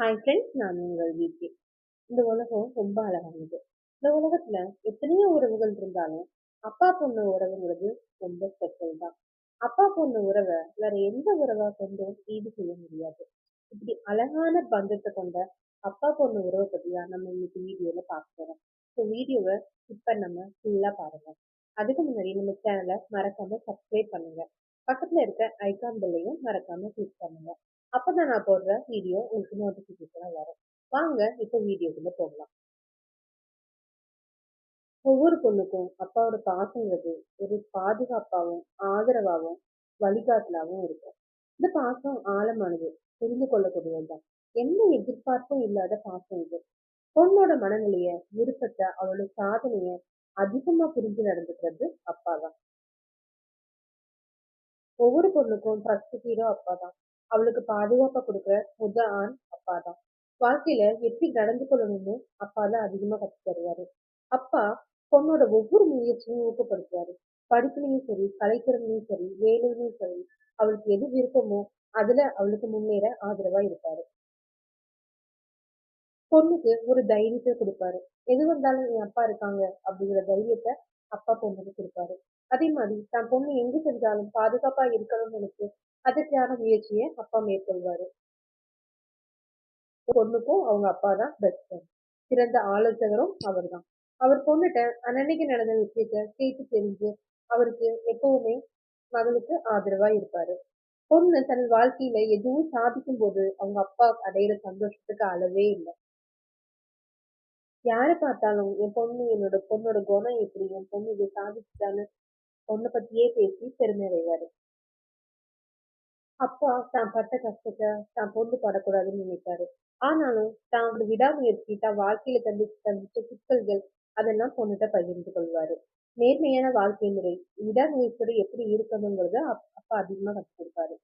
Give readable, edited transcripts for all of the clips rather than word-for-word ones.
Hi friends, நான் உங்கள் வீட்ல. இந்த உலகம் ரொம்ப அழகானது. இந்த உலகத்துல எத்தனையோ உறவுகள் இருந்தாலும் அப்பா பொண்ணு உறவுங்கிறது ரொம்ப ஸ்பெஷல் தான். அப்பா பொண்ணு உறவை வேற எந்த உறவா கொண்டும் ஈடு செய்ய முடியாது. இப்படி அழகான பந்தத்தை கொண்ட அப்பா பொண்ணு உறவை பத்தி தான் நம்ம இன்னைக்கு வீடியோல பார்க்க போறோம். ஸோ வீடியோவை இப்ப நம்ம ஃபுல்லா பாருங்க. அதுக்கு முன்னாடி நம்ம சேனலை மறக்காம சப்ஸ்கிரைப் பண்ணுங்க. பக்கத்துல இருக்க ஐகான் பெல்லையும் மறக்காம கிளிக் பண்ணுங்க. அப்பதான் நான் போடுற வீடியோ உங்களுக்கு நோட்டிபிகேஷனா வரும். வாங்க இப்ப வீடியோக்குள்ள போகலாம். ஒவ்வொரு பொண்ணுக்கும் அப்பாவோட பாசங்கிறது ஒரு பாதுகாப்பாவும் ஆதரவாவும் வழிகாட்டலாவும் இருக்கும். இந்த பாசம் ஆழமானது, புரிந்து கொள்ளக்கூடியதுதான். எந்த எதிர்பார்ப்பும் இல்லாத பாசம் இது. பொண்ணோட மனநிலைய, விருப்பத்தை, அவளோட சாதனைய அதிகமா புரிஞ்சு நடந்துக்கிறது அப்பாதான். ஒவ்வொரு பொண்ணுக்கும் ஃபர்ஸ்ட் ஹீரோ அப்பாதான். அவளுக்கு பாதுகாப்பா கொடுக்குற ஆண் அப்பாதான். வாழ்க்கையில எப்படி நடந்து கொள்ளணும்னு அப்பாதான் அதிகமா கத்து தருவாரு. அப்பா பொண்ணோட ஒவ்வொரு முயற்சியும் ஊக்கப்படுத்துவாரு. படிப்புலயும் சரி, கலைத்திறமையும் சரி, வேலையிலும் சரி, அவளுக்கு எது விருப்பமோ அதுல அவளுக்கு முன்னேற ஆதரவா இருப்பாரு. பொண்ணுக்கு ஒரு தைரியத்தை கொடுப்பாரு. எது வந்தாலும் என் அப்பா இருக்காங்க அப்படிங்கிற தைரியத்தை அப்பா பொண்ணுக்கு கொடுப்பாரு. அதே மாதிரி தான் பொண்ணு எங்க செஞ்சாலும் பாதுகாப்பா இருக்கணும்னு நினைச்சு அதற்கான முயற்சியை அப்பா மேற்கொள்வாரு. பொண்ணுக்கும் அவங்க அப்பா தான் பெஸ்ட் ஃப்ரெண்ட். சிறந்த ஆலோசகரும் அவர்தான். அவர் பொண்ணுட்ட அன்னன்னைக்கு நடந்த விஷயத்த கேட்டு தெரிஞ்சு அவருக்கு எப்பவுமே மகளுக்கு ஆதரவா இருப்பாரு. பொண்ணு தன் வாழ்க்கையில எதுவும் சாதிக்கும் போது அவங்க அப்பா அடையிற சந்தோஷத்துக்கு அளவே இல்லை. யாரை பார்த்தாலும் என் பொண்ணு என்னோட பொண்ணோட குணம் எப்படி, என் பொண்ணு இதை சாதிச்சுட்டான்னு பொண்ணை பத்தியே பேசி பெருமை அடைவாரு. அப்பா தான் பட்ட கஷ்டத்தை தான் பொண்ணு படக்கூடாதுன்னு நினைப்பாரு. ஆனாலும் தான் விடாமுயற்சி, தான் வாழ்க்கையில சந்திச்ச சிக்கல்கள் அதெல்லாம் பொண்ணுகிட்ட பகிர்ந்து கொள்வாரு. நேர்மையான வாழ்க்கை முறை, விடாமுயற்சியோட எப்படி இருக்கணுங்கிறத அப்பா அதிகமா கற்றுக் கொடுப்பாரு.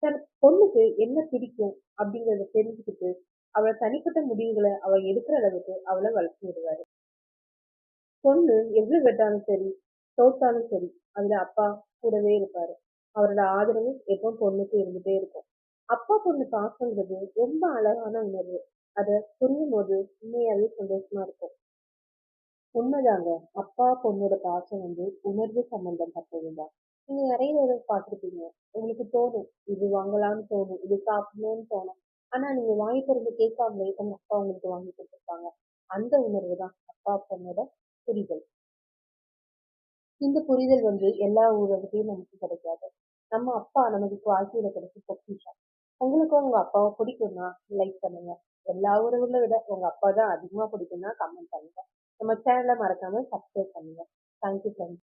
தன் பொண்ணுக்கு என்ன பிடிக்கும் அப்படிங்கறத தெரிஞ்சுக்கிட்டு அவள தனிப்பட்ட முடிவுகளை அவ எடுக்கிற அளவுக்கு அவளை வளர்த்து விடுவாரு. பொண்ணு எவ்வளவு கேட்டாலும் சரி, தோத்தாலும் சரி, அதுல அப்பா கூடவே இருப்பாரு. அவரோட ஆதரவு எப்பவும் பொண்ணுக்கு இருந்துட்டே இருக்கும். அப்பா பொண்ணு பாசங்கிறது ரொம்ப அழகான உணர்வு. அத புரியும் போது உண்மையாவே சந்தோஷமா இருக்கும். உண்மைதாங்க. அப்பா பொண்ணோட பாசம் உணர்வு சம்பந்தப்பட்டதுதான். நீங்க நிறைய தடவை பார்த்திருப்பீங்க. உங்களுக்கு தோணும், இது வாங்கலாம்னு தோணும், இது சாப்பிடணும்னு தோணும். ஆனா நீங்க வாங்கி திறந்து கேட்காமலே உங்க அப்பா உங்களுக்கு வாங்கி கொடுத்திருப்பாங்க. அந்த உணர்வு தான் அப்பா பொண்ணோட புரிதல். இந்த புரிதல் எல்லா உறவுகிட்டயும் நமக்கு கிடைக்காது. நம்ம அப்பா நமக்கு வாழ்க்கையில கிடைச்ச பொக்கிஷம். உங்களுக்கும் உங்க அப்பாவை பிடிக்கும்னா லைக் பண்ணுங்க. எல்லா உறவுகளை விட உங்க அப்பா தான் அதிகமா பிடிக்கும்னா கமெண்ட் பண்ணுங்க. நம்ம சேனலை மறக்காம சப்ஸ்கிரைப் பண்ணுங்க. Thank you friends.